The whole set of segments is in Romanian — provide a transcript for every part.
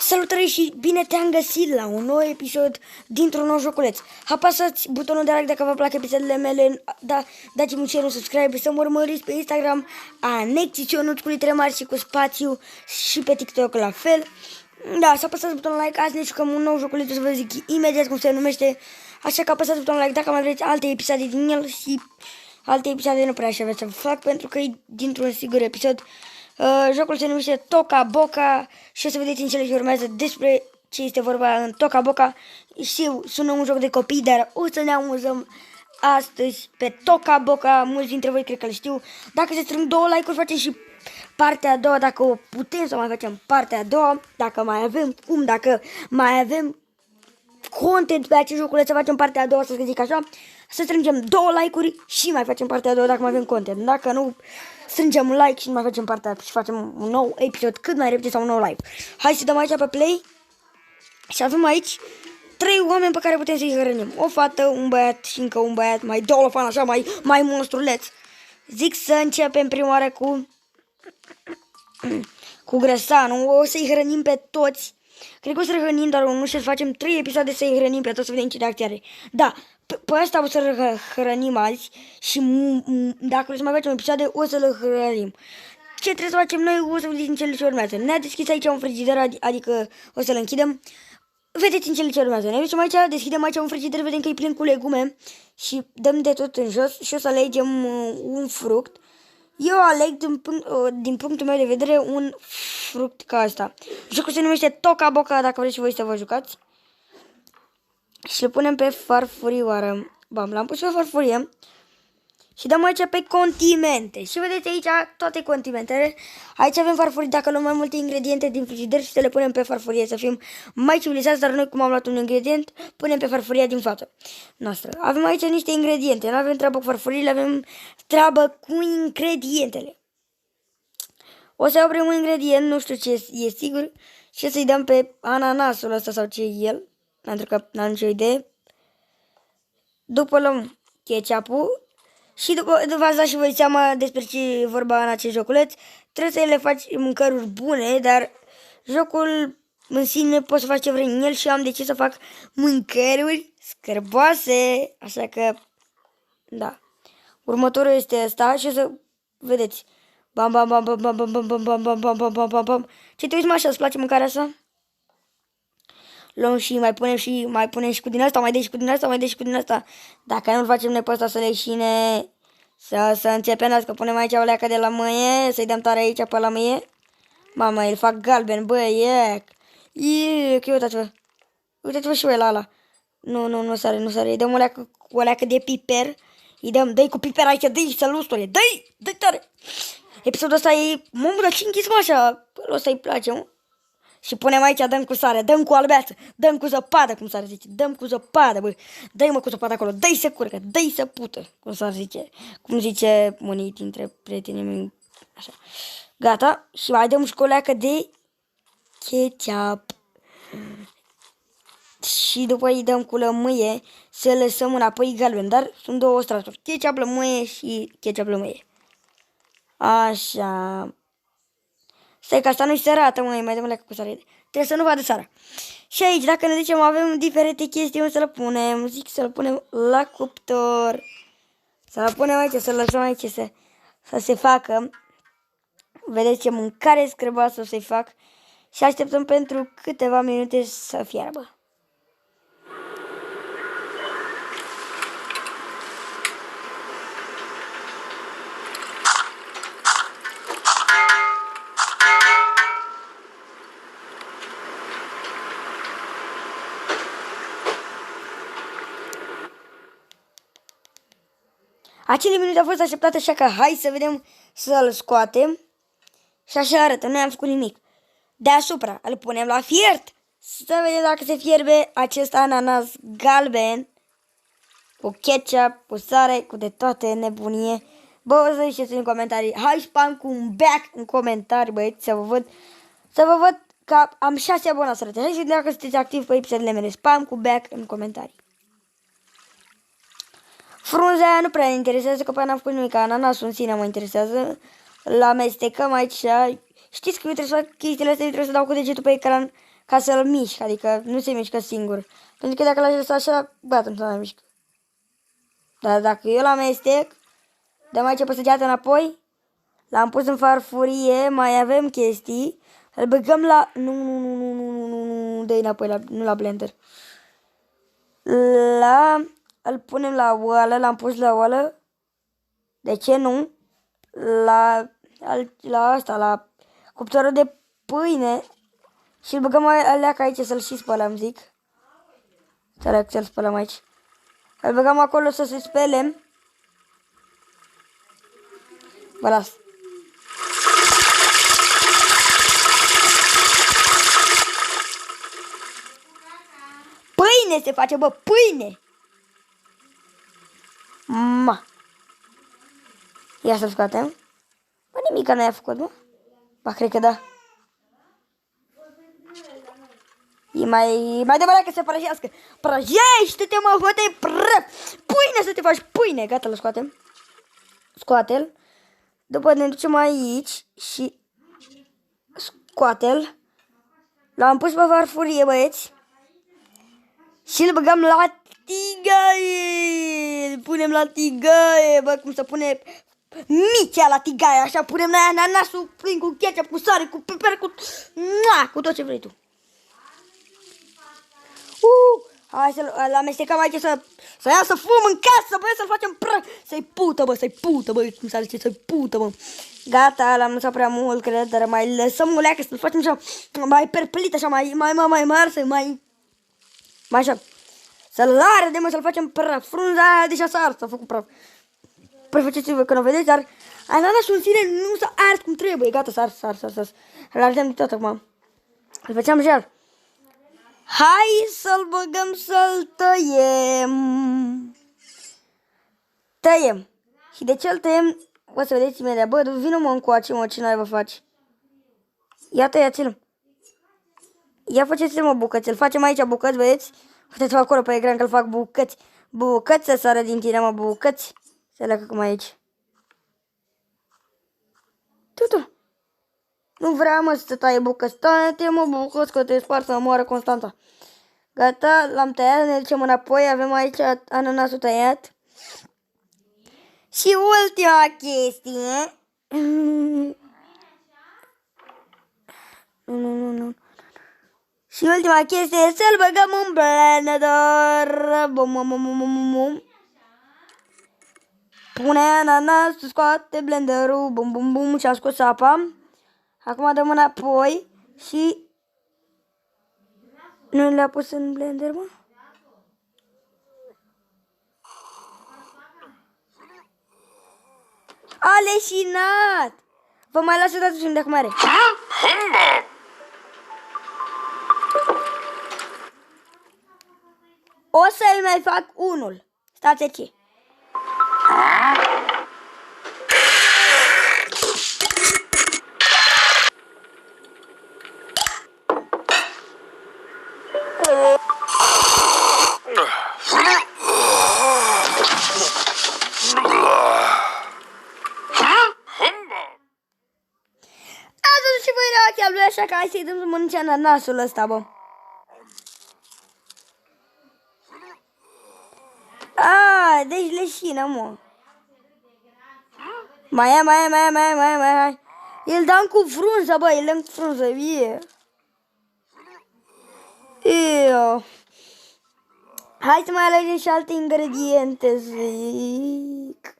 Salutare și bine te-am găsit la un nou episod dintr-un nou joculeț. Apăsați butonul de like dacă vă plac episoadele mele, dați-mi un share, un subscribe, să mă urmăriți pe Instagram, Anexicioniuț cu litere mari și cu spațiu și pe TikTok la fel. Da, să apăsați butonul like, azi ne jucăm un nou joculeț, o să vă zic imediat cum se numește, așa că apăsați butonul like dacă mai vreți alte episoade din el și alte episoade nu prea așa vreți să vă fac pentru că e dintr-un sigur episod. Jocul se numește Toca Boca și o să vedeți în cele ce urmează despre ce este vorba în Toca Boca. Știu, sună un joc de copii, dar o să ne amuzăm astăzi pe Toca Boca. Mulți dintre voi cred că le știu. Dacă se strâng 2 like-uri, facem și partea a doua, dacă o putem să mai facem partea a doua, dacă mai avem cum, dacă mai avem content pe acest joculeț să facem partea a doua, să zic așa. Să strângem 2 like-uri și mai facem partea a doua dacă mai avem content. Dacă nu, strângem un like și mai facem partea și facem un nou episod cât mai repede sau un nou live. Hai să dăm aici pe play. Și avem aici 3 oameni pe care putem să-i hrănim. O fată, un băiat și încă un băiat, mai 2 fan așa, mai monstruleț. Zic să începem prima oară cu Grăsanu. O să-i hrănim pe toți. Cred că o să-l hrănim doar unul și să facem 3 episoade să-i hrănim pe toți, să vedem ce reacție are. Da, pe ăsta o să-l hrănim azi și dacă o să mai facem episoade, o să-l hrănim. Ce trebuie să facem noi, o să vedeți în cele ce urmează. Ne-a deschis aici un frigider, adică o să-l închidem. Vedeți în cele ce urmează. Ne ducem aici, deschidem aici un frigider, vedem că e plin cu legume și dăm de tot în jos și o să alegem un fruct. Eu aleg din punctul meu de vedere un fruct ca asta. Jocul se numește Toca Boca, dacă vreți și voi să vă jucați. Și le punem pe farfurioară. Bam, l-am pus pe farfurie. Și dăm aici pe condimente. Și vedeți aici toate condimentele. Aici avem farfurii, dacă luăm mai multe ingrediente din frigider și să le punem pe farfurie, să fim mai civilizați, dar noi cum am luat un ingredient, punem pe farfuria din față noastră. Avem aici niște ingrediente, nu avem treabă cu farfuriile, avem treabă cu ingredientele. O să iau primul ingredient, nu știu ce e sigur, și să-i dăm pe ananasul ăsta sau ce e el, pentru că n-am nicio idee. După luăm ketchup-ul. Și după v-ați dat și voi seama despre ce e vorba în acest joculeț. Trebuie să le faci mâncăruri bune, dar jocul în sine poți să faci ce vrei în el și am decis să fac mâncăruri scârboase. Așa că, da. Următorul este ăsta și o să vedeți. Bam, bam, bam, bam, bam, bam, bam, bam, bam, bam, bam, bam, bam, bam, bam. Ce te uiți, mă, așa, îți place mâncarea asta? Luăm și mai punem și cu din asta, mai dai și cu din asta, mai dai și cu din asta. Dacă nu-l facem noi pe ăsta să leșine, să înțepenească, punem aici o leacă de la mâie, să-i dăm tare aici pe la mâie. Mama, îl fac galben, bă, uitați-vă. Uitați-vă și voi la ala. Nu sare, îi dăm o leacă de piper. Îi dăm, dă-i cu piper aici, dă-i să-l ustore, dă-i tare. Episodul ăsta e, dar ce închis, mă, așa, ăsta îi place, mă. Și punem aici, dăm cu sare, dăm cu albeață, dăm cu zăpadă, cum s-ar zice, dăm cu zăpadă, bă, dă-i mă cu zăpadă acolo, dă-i să curcă, dă-i să pută, cum s-ar zice, cum zice unii dintre prietenii mei, așa. Gata, și mai dăm și o leacă de ketchup. Și după îi dăm cu lămâie să lăsăm înapoi galben, dar sunt 2 straturi, ketchup, lămâie și ketchup, lămâie. Așa. Stai că asta nu-i sărată, măi, mai dăm leacă cu sare. Trebuie să nu vadă sara. Și aici, dacă ne ducem, avem diferite chestii, să le punem. Zic să le punem la cuptor. Să le punem aici, să le lăsăm aici să se facă. Vedeți ce mâncare scrăboasă o să-i fac. Și așteptăm pentru câteva minute să fiarbă. Acele minute au fost așteptate, așa că hai să vedem să-l scoatem. Și așa arată, noi am făcut nimic. Deasupra îl punem la fiert. Să vedem dacă se fierbe acest ananas galben. Cu ketchup, cu sare, cu de toate nebunie. Bă, o să ziceți în comentarii. Hai spam cu un back în comentarii, băieți, să vă văd. Să vă văd că am 6 abonați, frate. Hai să vedem dacă sunteți activi pe episoadele mele. Spam cu back în comentarii. Frunza aia nu prea ne interesează, că până n-am făcut nimic, ananasul în sine mă interesează. L-amestecăm aici. Știți că eu trebuie să fac chestiile astea, eu trebuie să dau cu degetul pe ecran ca să-l mișc, adică nu se mișcă singur. Pentru că dacă l-aș lăsa așa, gata, nu se mai mișcă. Dar dacă eu l-amestec, dăm aici pe săgeată înapoi, l-am pus în farfurie, mai avem chestii, îl băgăm la... Nu, dă-i înapoi, nu la blender. Îl punem la oală, l-am pus la oală. De ce nu? La asta, la cuptorul de pâine. Și îl băgăm alea ca aici să-l și spălăm, zic. Să-l spălăm aici. Îl băgăm acolo să se spele. Vă las. Pâine se face, bă, pâine! Ma! Ia să-l scoatem. Bă, nimica n-ai făcut, mă? Ba, cred că da. E mai adevărat că se prăjească. Prăjește-te, mă, fă-te pâine să te faci pâine. Gata, îl scoatem. Scoate-l. După ne ducem aici și scoate-l. L-am pus pe farfurie, băieți. Și îl băgăm la tigaie. Îl punem la tigaie, bă, cum se pune micea la tigaie. Așa punem la ananasul plin cu ketchup, cu sare, cu piper, cu tot ce vrei tu. Hai să-l amestecăm aici să iasă fum în casă, bă, să-l facem să-i pută, bă, cum s-a zis, să-i pută, bă. Gata, l-am lăsat prea mult, cred, dar mai lăsăm o leacă să-l facem așa, mai perpelit, așa, mai mare, mai așa. Să-l arde, mă, să-l facem praf. Frunza aia deja s-a ars, s-a făcut praf. Prefaceți-vă că nu vedeți, dar ananasul în sine nu s-a ars cum trebuie. Gata, s-a ars. Îl ardem de tot acum. Îl făceam jar. Hai să-l băgăm să-l tăiem. Tăiem. Și de ce îl tăiem? O să vedeți imediat. Bă, vină mă încoace, mă, ce n-ai vă faci. Ia tăiați-l. Ia faceți-l, mă, bucăți. Îl facem aici bucăți, băieți. Uitați-vă acolo pe ecran că îl fac bucăți. Bucăți să sară din tine, mă, bucăți. Se leacă cum aici. Tu. Nu vreau, mă, să taie bucăți. Taie-te, mă, bucăți, că te spar să moară Constanța. Gata, l-am tăiat, ne ducem înapoi. Avem aici ananasul tăiat. Și ultima chestie. Nu. Și ultima chestie e să-l băgăm în blender. Bum. Pune ananasul, scoate blenderul. Bum. Și-am scos apa. Acum dăm înapoi și... Nu le-a pus în blender, mă? A leșinat! Vă mai las o dată și de acum are. O să-l mai fac unul. Stați aici. Așa că hai să-i dăm să mănânce ananasul ăsta, bă. Deci leșină, mă. Mai. Îl dăm cu frunză, bă, îl dăm cu frunză, Hai să mai alegem și alte ingrediente, zic.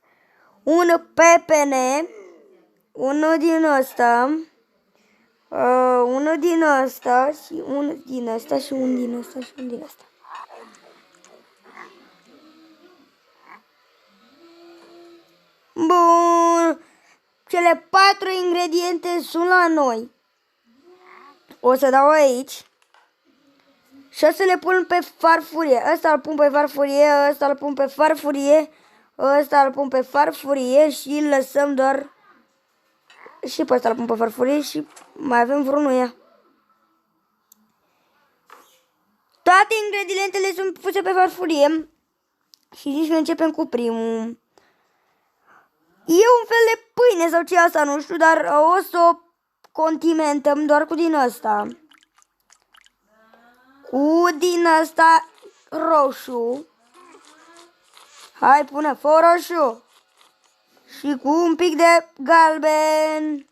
Un pepene, unul din ăsta. Unul din ăsta și unul din ăsta și unul din ăsta și unul din ăsta. Bun. Cele 4 ingrediente sunt la noi. O să dau aici. Și o să le pun pe farfurie. Ăsta îl pun pe farfurie, ăsta îl pun pe farfurie, ăsta îl pun pe farfurie și îl lăsăm doar... Și pe ăsta îl pun pe farfurie și mai avem vreunul. Toate ingredientele sunt puse pe farfurie. Și zici că începem cu primul. E un fel de pâine sau ce asta, nu știu, dar o să o condimentăm doar cu din ăsta. cu din asta roșu. Hai, pune fă roșu. Și cu un pic de galben.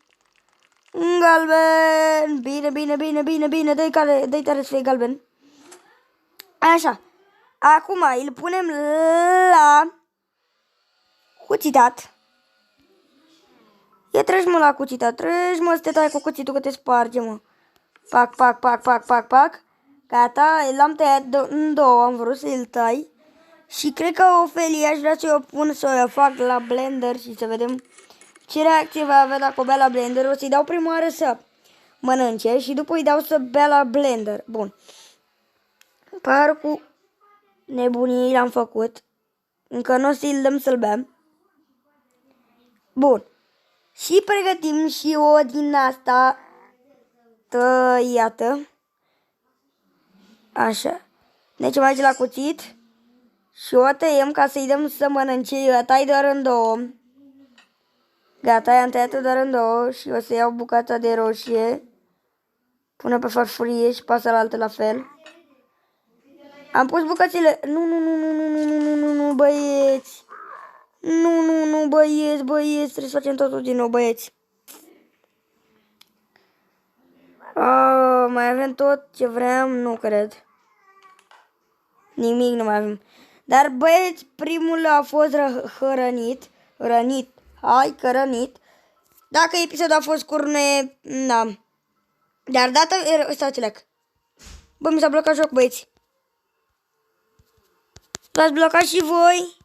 Galben. Bine. Dă-i tare să fie galben. Așa. Acum îl punem la cuțitat. Treci mă la cuțitat. Treci mă să te tai cu cuțitul că te sparge, mă. Pac. Gata, l-am tăiat în două, am vrut să-l tai. Și cred că Ofelia aș vrea să o pun, să o fac la blender și să vedem ce reacție va avea dacă o bea la blender. O să-i dau prima oară să mănânce și după îi dau să bea la blender. Bun. Par cu nebunii l-am făcut. Încă nu o să-i dăm să-l bem. Bun. Și pregătim și o din asta tăiată. Așa. Deci mai la cuțit. Și o tăiem ca să-i dăm să mănânce. Eu tai doar în două. Gata, i-am tăiat doar în două. Și o să iau bucata de roșie. Pune pe farfurie și pasă la altă la fel. Am pus bucățile. Nu, băieți. Nu, băieți. Trebuie să facem totul din nou, băieți. Mai avem tot ce vreau? Nu cred. Nimic nu mai avem. Dar băieți, primul a fost rănit. Hai că rănit. Dacă episodul a fost curne, da. Dar data, stați lec. Bă, mi s-a blocat joc, băieți. L-ați blocat și voi?